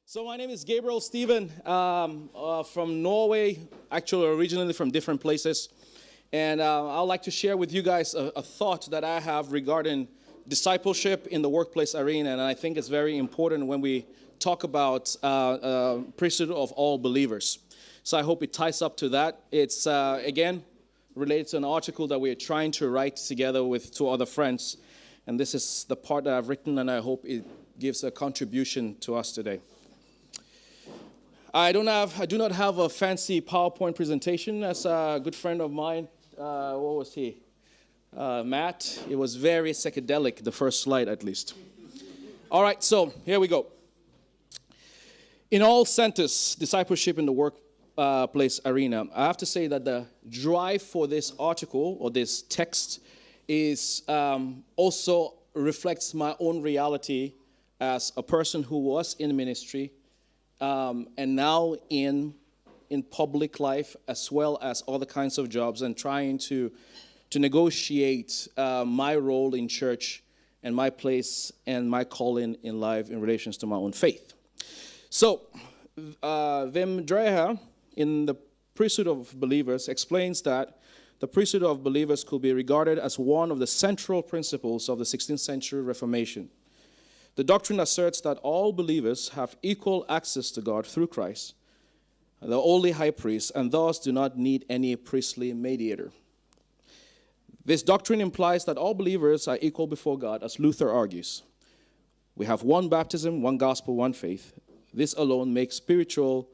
So my name is Gabriel Stephen from Norway, actually originally from different places. And I'd like to share with you guys a thought that I have regarding discipleship in the workplace arena. And I think it's very important when we talk about priesthood of all believers. So I hope it ties up to that. It's, again, related to an article that we're trying to write together with two other friends. And this is the part that I've written, and I hope it gives a contribution to us today. I do not have a fancy PowerPoint presentation. As a good friend of mine, what was he? Matt. It was very psychedelic, the first slide at least. All right, so here we go. In all centers, discipleship in the workplace arena, I have to say that the drive for this article or this text is also reflects my own reality as a person who was in ministry and now in public life, as well as other kinds of jobs, and trying to negotiate my role in church and my place and my calling in life in relations to my own faith. So, Wim Dreher, in the Priesthood of Believers, explains that the priesthood of believers could be regarded as one of the central principles of the 16th century Reformation. The doctrine asserts that all believers have equal access to God through Christ, the only high priest, and thus do not need any priestly mediator. This doctrine implies that all believers are equal before God, as Luther argues. We have one baptism, one gospel, one faith. This alone makes spiritual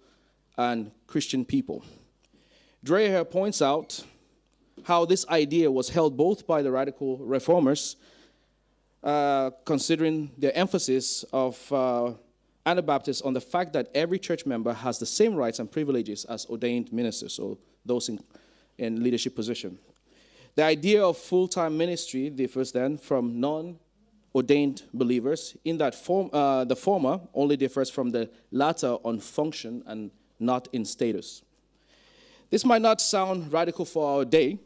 and Christian people. Dreher points out how this idea was held both by the radical reformers, considering their emphasis of Anabaptists on the fact that every church member has the same rights and privileges as ordained ministers, or those in leadership position. The idea of full-time ministry differs then from non-ordained believers in that the former only differs from the latter on function and not in status. This might not sound radical for our day,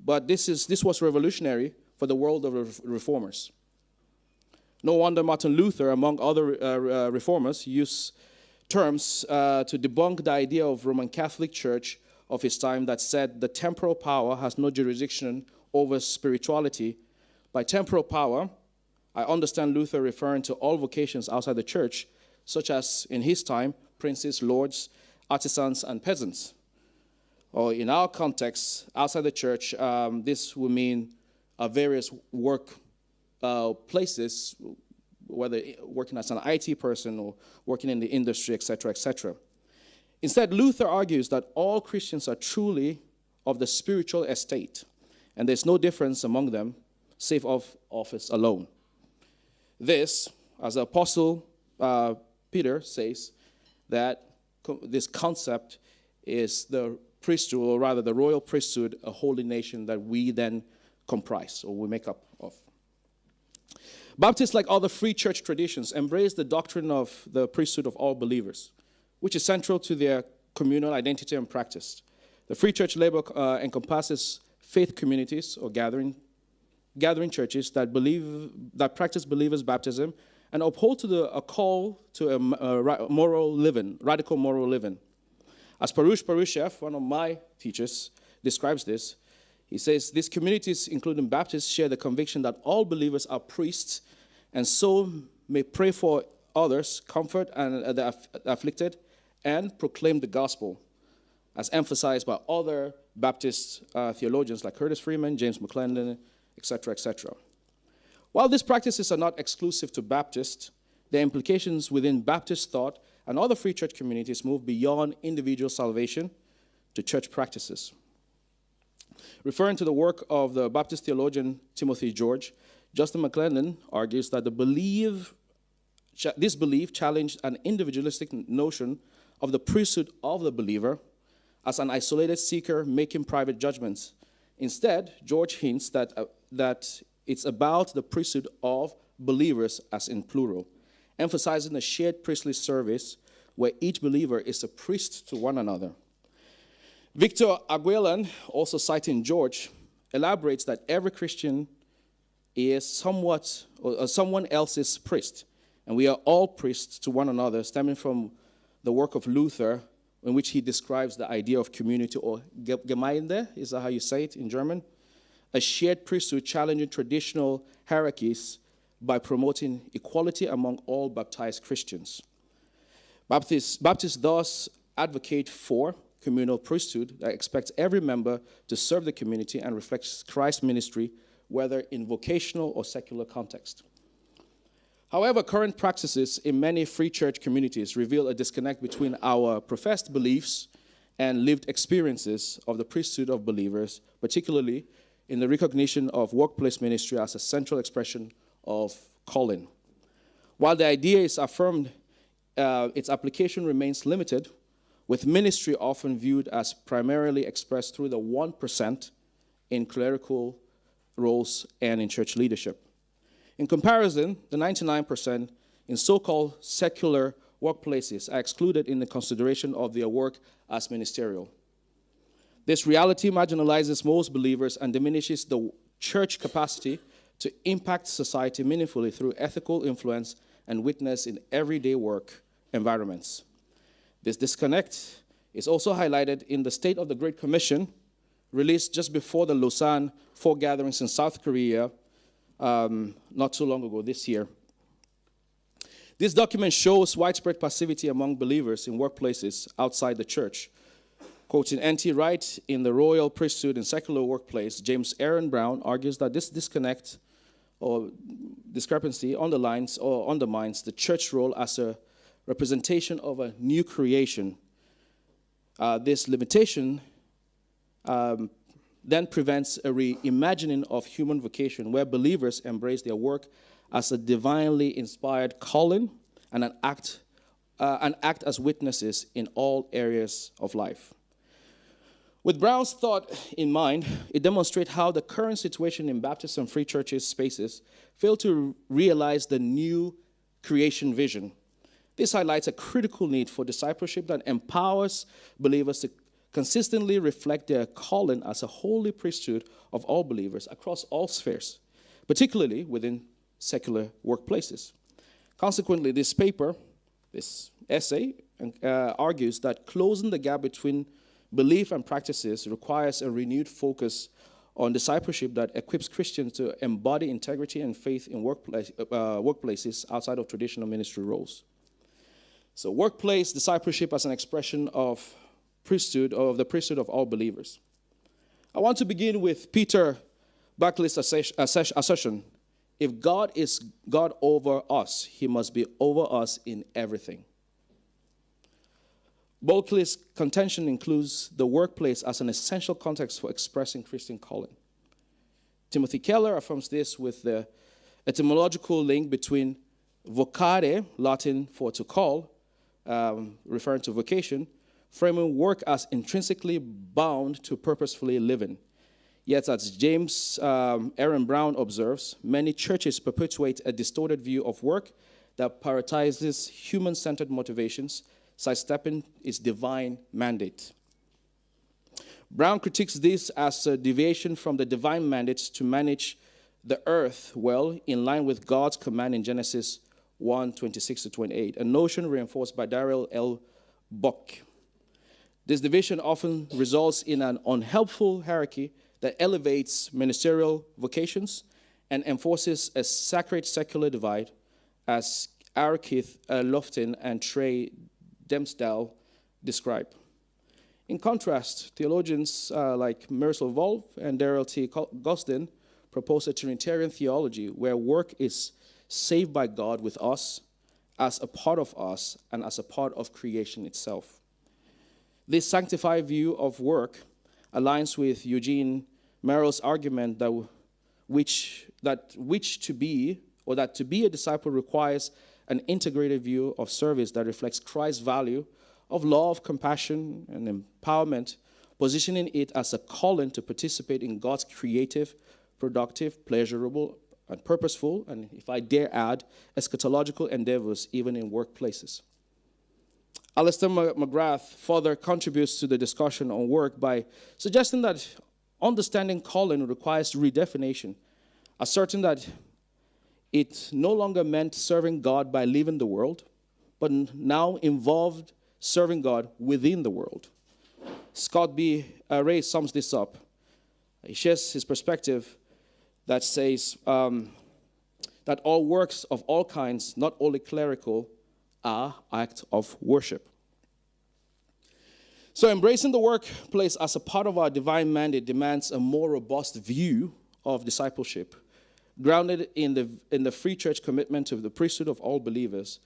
but this was revolutionary for the world of reformers. No wonder Martin Luther, among other reformers, used terms to debunk the idea of Roman Catholic Church of his time that said the temporal power has no jurisdiction over spirituality. By temporal power, I understand Luther referring to all vocations outside the church, such as, in his time, princes, lords, artisans, and peasants. Or in our context, outside the church, this would mean various work places, whether working as an IT person or working in the industry, etc., etc. Instead, Luther argues that all Christians are truly of the spiritual estate, and there's no difference among them, save of office alone. This, as the Apostle Peter says, that this concept is the priesthood, or rather the royal priesthood, a holy nation that we then comprise, or we make up of. Baptists, like other free church traditions, embrace the doctrine of the priesthood of all believers, which is central to their communal identity and practice. The free church label encompasses faith communities or gathering churches that practice believers' baptism and uphold to a call to a moral living, radical moral living. As Parush Parushev, one of my teachers, describes this, he says, these communities, including Baptists, share the conviction that all believers are priests and so may pray for others, comfort and the afflicted, and proclaim the gospel, as emphasized by other Baptist theologians like Curtis Freeman, James McClendon, etc., etc. While these practices are not exclusive to Baptists, their implications within Baptist thought and other free church communities move beyond individual salvation to church practices. Referring to the work of the Baptist theologian Timothy George, Justin McClendon argues that this belief challenged an individualistic notion of the priesthood of the believer as an isolated seeker making private judgments. Instead, George hints that it's about the priesthood of believers, as in plural, emphasizing a shared priestly service where each believer is a priest to one another. Victor Aguilan, also citing George, elaborates that every Christian is someone else's priest, and we are all priests to one another, stemming from the work of Luther, in which he describes the idea of community, or Gemeinde, is that how you say it in German? A shared priesthood challenging traditional hierarchies by promoting equality among all baptized Christians. Baptists thus advocate for communal priesthood that expects every member to serve the community and reflects Christ's ministry, whether in vocational or secular context. However, current practices in many free church communities reveal a disconnect between our professed beliefs and lived experiences of the priesthood of believers, particularly in the recognition of workplace ministry as a central expression of calling. While the idea is affirmed, its application remains limited, with ministry often viewed as primarily expressed through the 1% in clerical roles and in church leadership. In comparison, the 99% in so-called secular workplaces are excluded in the consideration of their work as ministerial. This reality marginalizes most believers and diminishes the church capacity to impact society meaningfully through ethical influence and witness in everyday work environments. This disconnect is also highlighted in the State of the Great Commission, released just before the Lausanne Four Gatherings in South Korea, not too long ago, this year. This document shows widespread passivity among believers in workplaces outside the church. Quoting N.T. Wright in The Royal Priesthood in Secular Workplace, James Aaron Brown argues that this disconnect or discrepancy underlines or undermines the church role as a representation of a new creation. This limitation then prevents a reimagining of human vocation where believers embrace their work as a divinely inspired calling and act as witnesses in all areas of life. With Brown's thought in mind, it demonstrates how the current situation in Baptist and free churches spaces fail to realize the new creation vision. This highlights a critical need for discipleship that empowers believers to consistently reflect their calling as a holy priesthood of all believers across all spheres, particularly within secular workplaces. Consequently, this essay, argues that closing the gap between belief and practices requires a renewed focus on discipleship that equips Christians to embody integrity and faith in workplaces outside of traditional ministry roles. So workplace discipleship as an expression of priesthood, or of the priesthood of all believers. I want to begin with Peter Buckley's assertion: if God is God over us, he must be over us in everything. Buckley's contention includes the workplace as an essential context for expressing Christian calling. Timothy Keller affirms this with the etymological link between vocare, Latin for to call, referring to vocation, framing work as intrinsically bound to purposefully living. Yet, as James Aaron Brown observes, many churches perpetuate a distorted view of work that prioritizes human-centered motivations, sidestepping its divine mandate. Brown critiques this as a deviation from the divine mandate to manage the earth well, in line with God's command in Genesis 1:26-28, a notion reinforced by Darrell L. Buck. This division often results in an unhelpful hierarchy that elevates ministerial vocations and enforces a sacred secular divide, as R. Keith Loftin and Trey Dempsdale describe. In contrast, theologians like Miroslav Volf and Darrell T. Gostin propose a Trinitarian theology where work is saved by God with us, as a part of us, and as a part of creation itself. This sanctified view of work aligns with Eugene Merrill's argument that to be a disciple requires an integrated view of service that reflects Christ's value of love, compassion, and empowerment, positioning it as a calling to participate in God's creative, productive, pleasurable, and purposeful, and if I dare add, eschatological endeavors, even in workplaces. Alistair McGrath further contributes to the discussion on work by suggesting that understanding calling requires redefinition, asserting that it no longer meant serving God by leaving the world, but now involved serving God within the world. Scott B. Ray sums this up. He shares his perspective that says that all works of all kinds, not only clerical, are acts of worship. So embracing the workplace as a part of our divine mandate demands a more robust view of discipleship, grounded in the free church commitment to the priesthood of all believers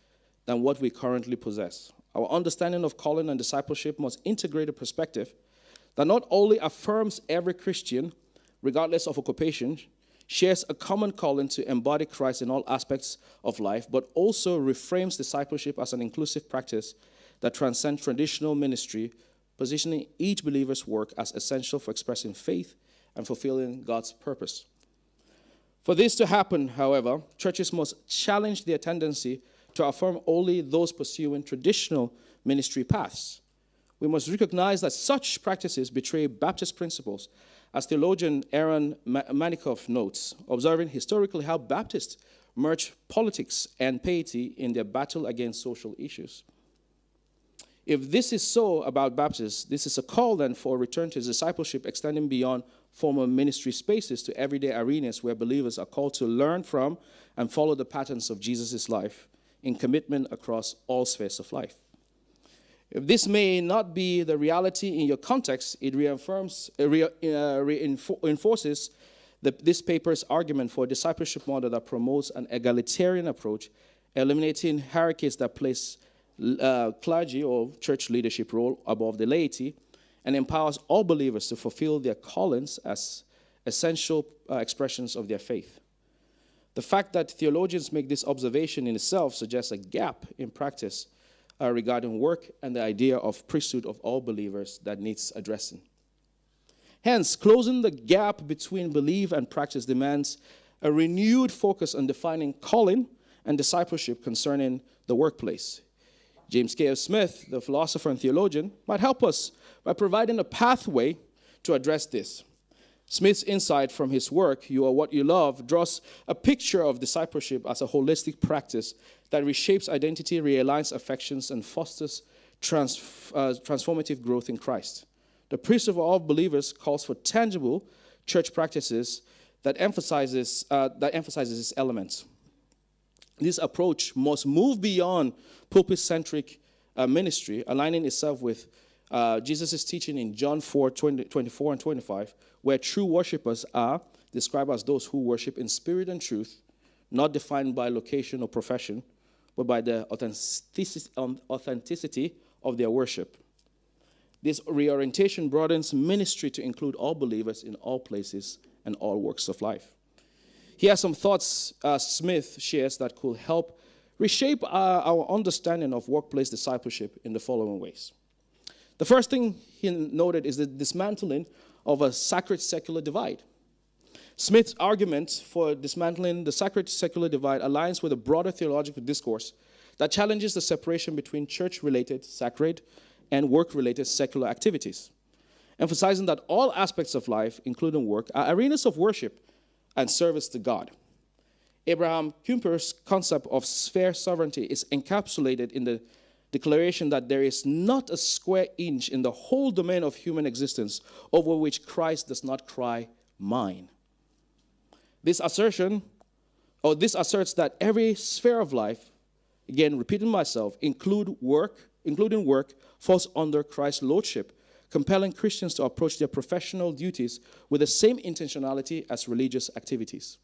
than what we currently possess. Our understanding of calling and discipleship must integrate a perspective that not only affirms every Christian, regardless of occupation, shares a common calling to embody Christ in all aspects of life, but also reframes discipleship as an inclusive practice that transcends traditional ministry, positioning each believer's work as essential for expressing faith and fulfilling God's purpose. For this to happen, however, churches must challenge their tendency to affirm only those pursuing traditional ministry paths. We must recognize that such practices betray Baptist principles, as theologian Aaron Manikoff notes, observing historically how Baptists merge politics and piety in their battle against social issues. If this is so about Baptists, this is a call then for a return to discipleship extending beyond formal ministry spaces to everyday arenas where believers are called to learn from and follow the patterns of Jesus' life in commitment across all spheres of life. If this may not be the reality in your context, it reinforces this paper's argument for a discipleship model that promotes an egalitarian approach, eliminating hierarchies that place clergy or church leadership role above the laity, and empowers all believers to fulfill their callings as essential expressions of their faith. The fact that theologians make this observation in itself suggests a gap in practice regarding work and the idea of priesthood of all believers that needs addressing. Hence, closing the gap between belief and practice demands a renewed focus on defining calling and discipleship concerning the workplace. James K. F. Smith, the philosopher and theologian, might help us by providing a pathway to address this. Smith's insight from his work, You Are What You Love, draws a picture of discipleship as a holistic practice that reshapes identity, realigns affections, and fosters transformative growth in Christ. The priesthood of all believers calls for tangible church practices that emphasizes these elements. This approach must move beyond pulpit-centric ministry, aligning itself with Jesus' teaching in John 4:24 and 25, where true worshipers are described as those who worship in spirit and truth, not defined by location or profession, but by the authenticity of their worship. This reorientation broadens ministry to include all believers in all places and all walks of life. Here are some thoughts Smith shares that could help reshape our understanding of workplace discipleship in the following ways. The first thing he noted is the dismantling of a sacred-secular divide. Smith's argument for dismantling the sacred-secular divide aligns with a broader theological discourse that challenges the separation between church-related sacred and work-related secular activities, emphasizing that all aspects of life, including work, are arenas of worship and service to God. Abraham Kuyper's concept of sphere sovereignty is encapsulated in the declaration that there is not a square inch in the whole domain of human existence over which Christ does not cry, mine. This asserts that every sphere of life, again, repeating myself, including work, falls under Christ's lordship, compelling Christians to approach their professional duties with the same intentionality as religious activities.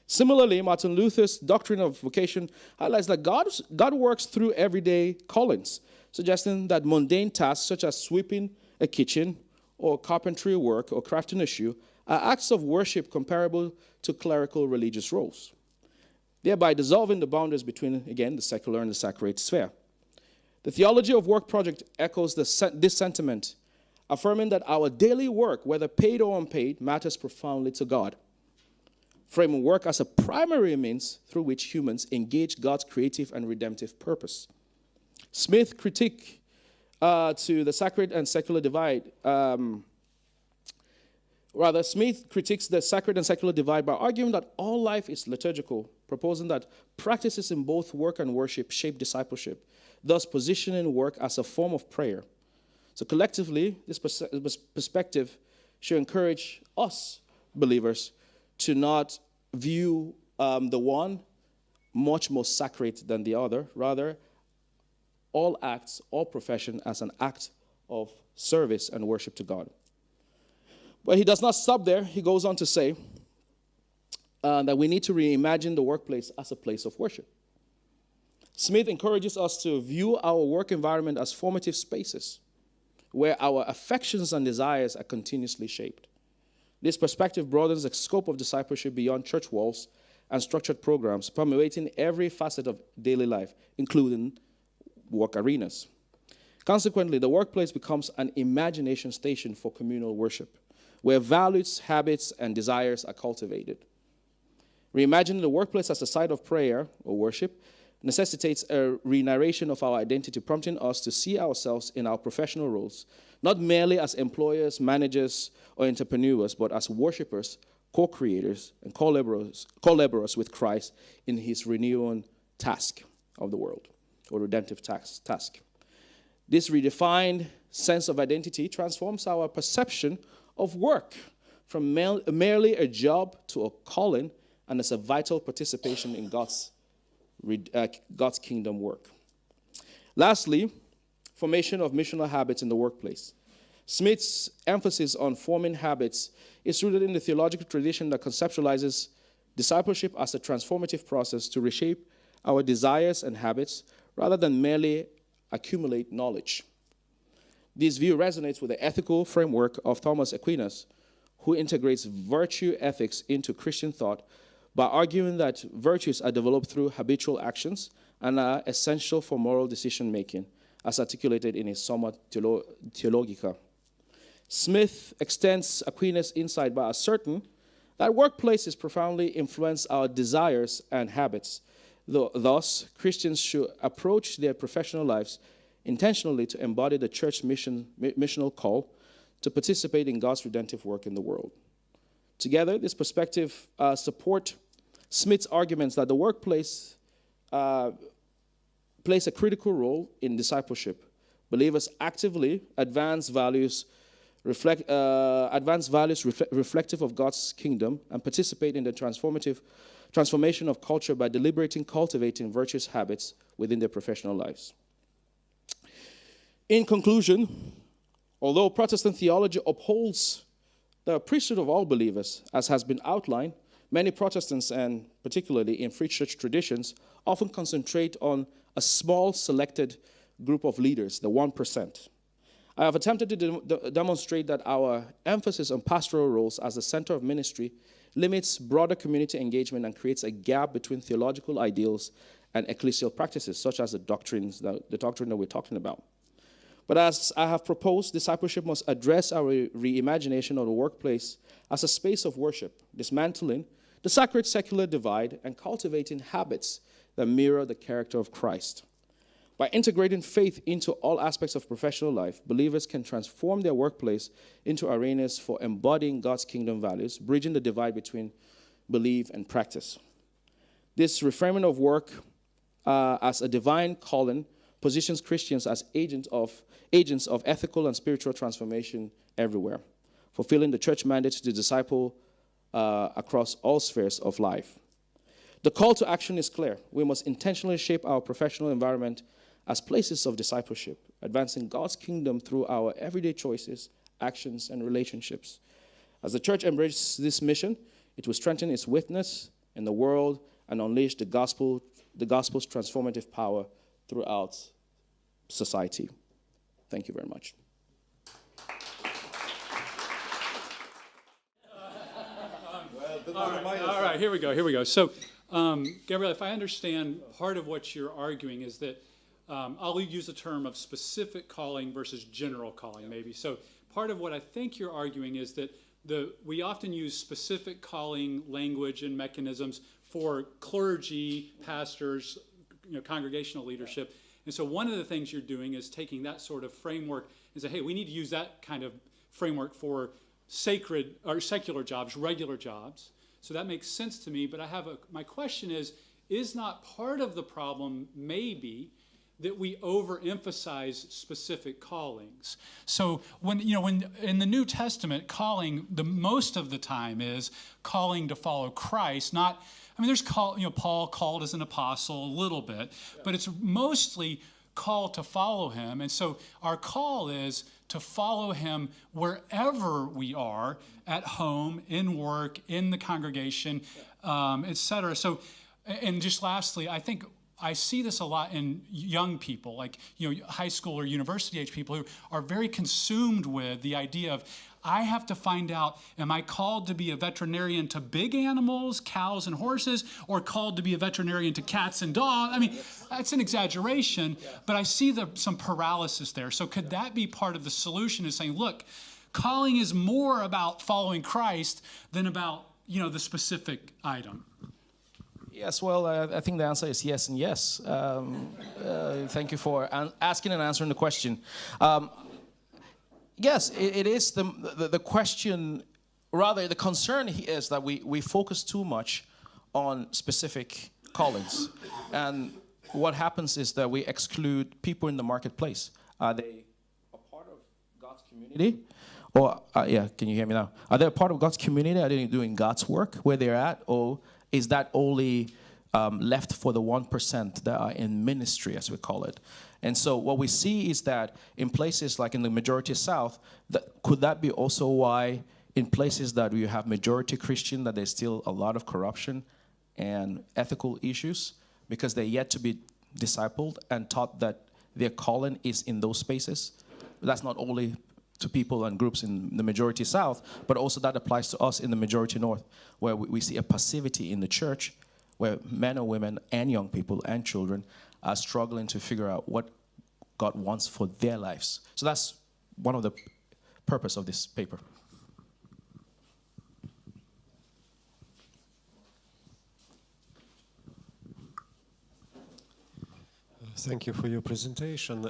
Similarly, Martin Luther's doctrine of vocation highlights that God works through everyday callings, suggesting that mundane tasks such as sweeping a kitchen or carpentry work or crafting a shoe are acts of worship comparable to clerical religious roles, thereby dissolving the boundaries between, again, the secular and the sacred sphere. The Theology of Work project echoes this sentiment, affirming that our daily work, whether paid or unpaid, matters profoundly to God, framing work as a primary means through which humans engage God's creative and redemptive purpose. Smith's critique to the sacred and secular divide Rather, Smith critiques the sacred and secular divide by arguing that all life is liturgical, proposing that practices in both work and worship shape discipleship, thus positioning work as a form of prayer. So collectively, this perspective should encourage us believers to not view the one much more sacred than the other. Rather, all acts, all profession as an act of service and worship to God. But he does not stop there. He goes on to say that we need to reimagine the workplace as a place of worship. Smith encourages us to view our work environment as formative spaces where our affections and desires are continuously shaped. This perspective broadens the scope of discipleship beyond church walls and structured programs, permeating every facet of daily life, including work arenas. Consequently, the workplace becomes an imagination station for communal worship, where values, habits, and desires are cultivated. Reimagining the workplace as a site of prayer or worship necessitates a re-narration of our identity, prompting us to see ourselves in our professional roles, not merely as employers, managers, or entrepreneurs, but as worshipers, co-creators, and collaborers with Christ in his renewing task of the world, or redemptive task. This redefined sense of identity transforms our perception of work from merely a job to a calling and as a vital participation in God's kingdom work. Lastly, formation of missional habits in the workplace. Smith's emphasis on forming habits is rooted in the theological tradition that conceptualizes discipleship as a transformative process to reshape our desires and habits rather than merely accumulate knowledge. This view resonates with the ethical framework of Thomas Aquinas, who integrates virtue ethics into Christian thought by arguing that virtues are developed through habitual actions and are essential for moral decision-making, as articulated in his Summa Theologica. Smith extends Aquinas' insight by asserting that workplaces profoundly influence our desires and habits. Thus, Christians should approach their professional lives intentionally to embody the church missional call to participate in God's redemptive work in the world. Together, this perspective support Smith's arguments that the workplace plays a critical role in discipleship. Believers actively advance values reflective of God's kingdom and participate in the transformation of culture by deliberately cultivating virtuous habits within their professional lives. In conclusion, although Protestant theology upholds the priesthood of all believers, as has been outlined, many Protestants, and particularly in free church traditions, often concentrate on a small selected group of leaders, the 1%. I have attempted to demonstrate that our emphasis on pastoral roles as the center of ministry limits broader community engagement and creates a gap between theological ideals and ecclesial practices, such as the doctrine that we're talking about. But as I have proposed, discipleship must address our reimagination of the workplace as a space of worship, dismantling the sacred-secular divide and cultivating habits that mirror the character of Christ. By integrating faith into all aspects of professional life, believers can transform their workplace into arenas for embodying God's kingdom values, bridging the divide between belief and practice. This reframing of work as a divine calling positions Christians as agents of ethical and spiritual transformation everywhere, fulfilling the church mandate to disciple across all spheres of life. The call to action is clear. We must intentionally shape our professional environment as places of discipleship, advancing God's kingdom through our everyday choices, actions, and relationships. As the church embraces this mission, it will strengthen its witness in the world and unleash the gospel's transformative power throughout society. Thank you very much. All right, here we go. So, Gabriel, if I understand, part of what you're arguing is that I'll use the term of specific calling versus general calling, maybe. So part of what I think you're arguing is that we often use specific calling language and mechanisms for clergy, pastors, congregational leadership. And so one of the things you're doing is taking that sort of framework and say, hey, we need to use that kind of framework for sacred or secular jobs, regular jobs. So that makes sense to me. But my question is not part of the problem maybe that we overemphasize specific callings? So when in the New Testament, calling most of the time is calling to follow Christ, not. I mean, there's Paul called as an apostle a little bit, but it's mostly called to follow him. And so our call is to follow him wherever we are, at home, in work, in the congregation, etc. So, and just lastly, I think I see this a lot in young people, like high school or university age people who are very consumed with the idea of, I have to find out, am I called to be a veterinarian to big animals, cows and horses, or called to be a veterinarian to cats and dogs? I mean, that's an exaggeration, but I see some paralysis there. So could that be part of the solution, is saying, look, calling is more about following Christ than about, the specific item? Yes, well, I think the answer is yes and yes. Thank you for asking and answering the question. Yes, it is the question, rather the concern is that we focus too much on specific callings. And what happens is that we exclude people in the marketplace. Are they a part of God's community? Or, can you hear me now? Are they a part of God's community? Are they doing God's work where they're at? Or is that only left for the 1% that are in ministry, as we call it? And so what we see is that in places like in the majority South, could that be also why in places that you have majority Christian, that there's still a lot of corruption and ethical issues, because they're yet to be discipled and taught that their calling is in those spaces? That's not only to people and groups in the majority South, but also that applies to us in the majority North, where we see a passivity in the church, where men or women and young people and children are struggling to figure out what God wants for their lives. So that's one of the purpose of this paper. Thank you for your presentation.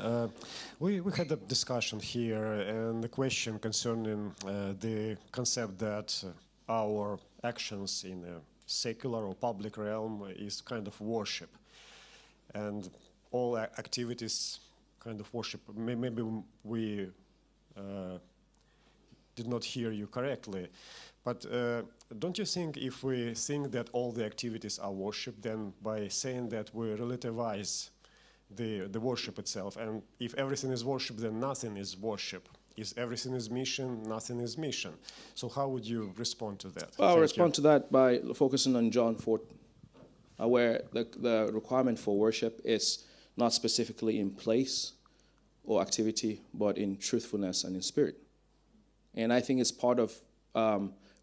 We had a discussion here, and the question concerning the concept that our actions in a secular or public realm is kind of worship, and all activities kind of worship. Maybe we did not hear you correctly, but don't you think if we think that all the activities are worship, then by saying that we relativize the worship itself, and if everything is worship, then nothing is worship. If everything is mission, nothing is mission. So how would you respond to that? Well, I'll respond to that by focusing on John 4, where the requirement for worship is not specifically in place or activity, but in truthfulness and in spirit. And I think it's part of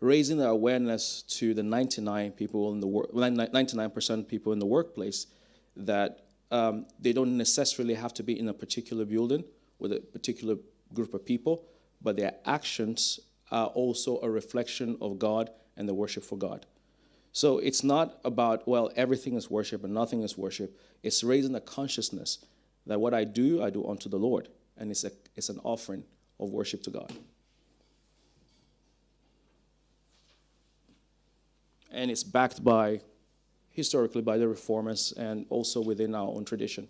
raising the awareness to the 99% people in the workplace that they don't necessarily have to be in a particular building with a particular group of people, but their actions are also a reflection of God and the worship for God. So it's not about, well, everything is worship and nothing is worship. It's raising the consciousness that what I do unto the Lord, and it's an offering of worship to God. And it's backed by, historically, by the reformers and also within our own tradition.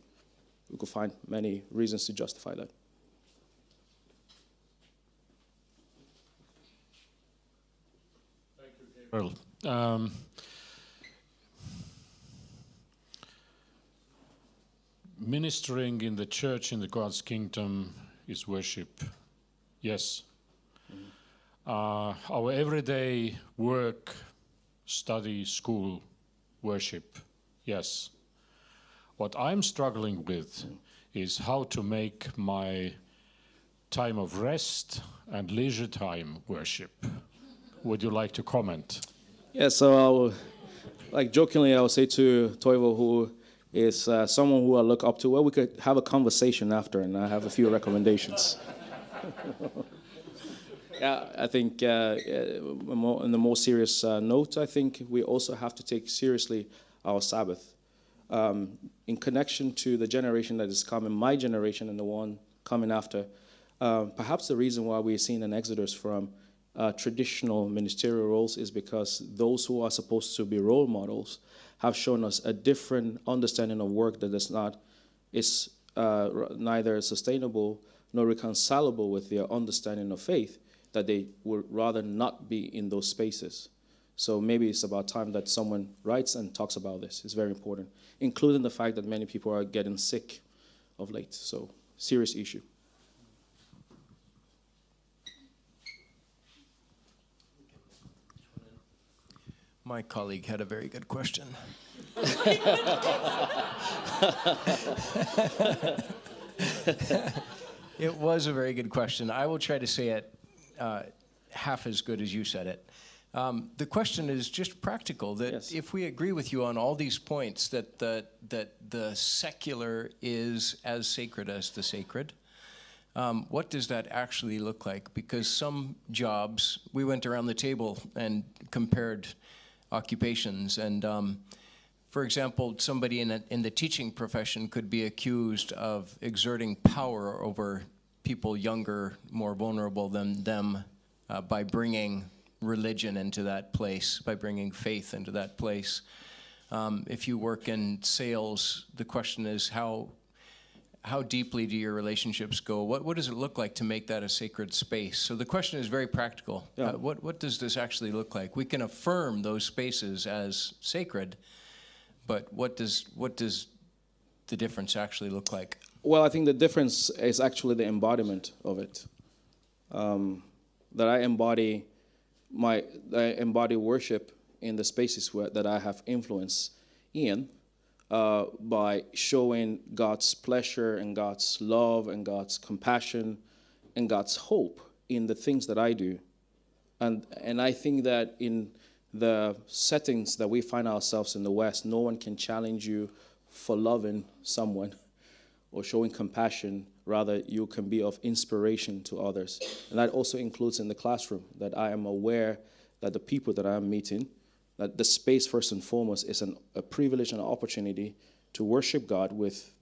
We could find many reasons to justify that. Well, ministering in the church in the God's kingdom is worship. Yes. Our everyday work, study, school, worship. Yes. What I'm struggling with is how to make my time of rest and leisure time worship. Would you like to comment? Yeah, so jokingly, I'll say to Toivo, who is someone who I look up to, well, we could have a conversation after, and I have a few recommendations. Yeah, I think in the more serious note, I think we also have to take seriously our Sabbath. In connection to the generation that is coming, my generation and the one coming after, perhaps the reason why we're seeing an exodus from traditional ministerial roles is because those who are supposed to be role models have shown us a different understanding of work that is neither sustainable nor reconcilable with their understanding of faith, that they would rather not be in those spaces. So maybe it's about time that someone writes and talks about this. It's very important, including the fact that many people are getting sick of late. So, serious issue. My colleague had a very good question. It was a very good question. I will try to say it half as good as you said it. The question is just practical, that yes. If we agree with you on all these points, that the secular is as sacred as the sacred, what does that actually look like? Because some jobs, we went around the table and compared occupations, and for example, somebody in the teaching profession could be accused of exerting power over people younger, more vulnerable than them, by bringing religion into that place, by bringing faith into that place. If you work in sales, the question is how deeply do your relationships go? What does it look like to make that a sacred space? So the question is very practical. Yeah. What does this actually look like? We can affirm those spaces as sacred, but what does the difference actually look like? Well, I think the difference is actually the embodiment of it. That I embody worship in the spaces that I have influence in, by showing God's pleasure and God's love and God's compassion and God's hope in the things that I do. And I think that in the settings that we find ourselves in the West, no one can challenge you for loving someone or showing compassion. Rather, you can be of inspiration to others. And that also includes in the classroom, that I am aware that the people that I am meeting, that the space first and foremost is a privilege and an opportunity to worship God with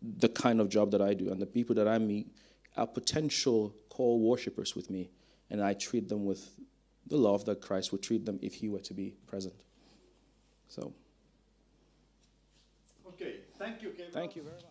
the kind of job that I do. And the people that I meet are potential co-worshipers with me. And I treat them with the love that Christ would treat them if he were to be present. So. Okay, thank you, Gabriel. Thank you very much.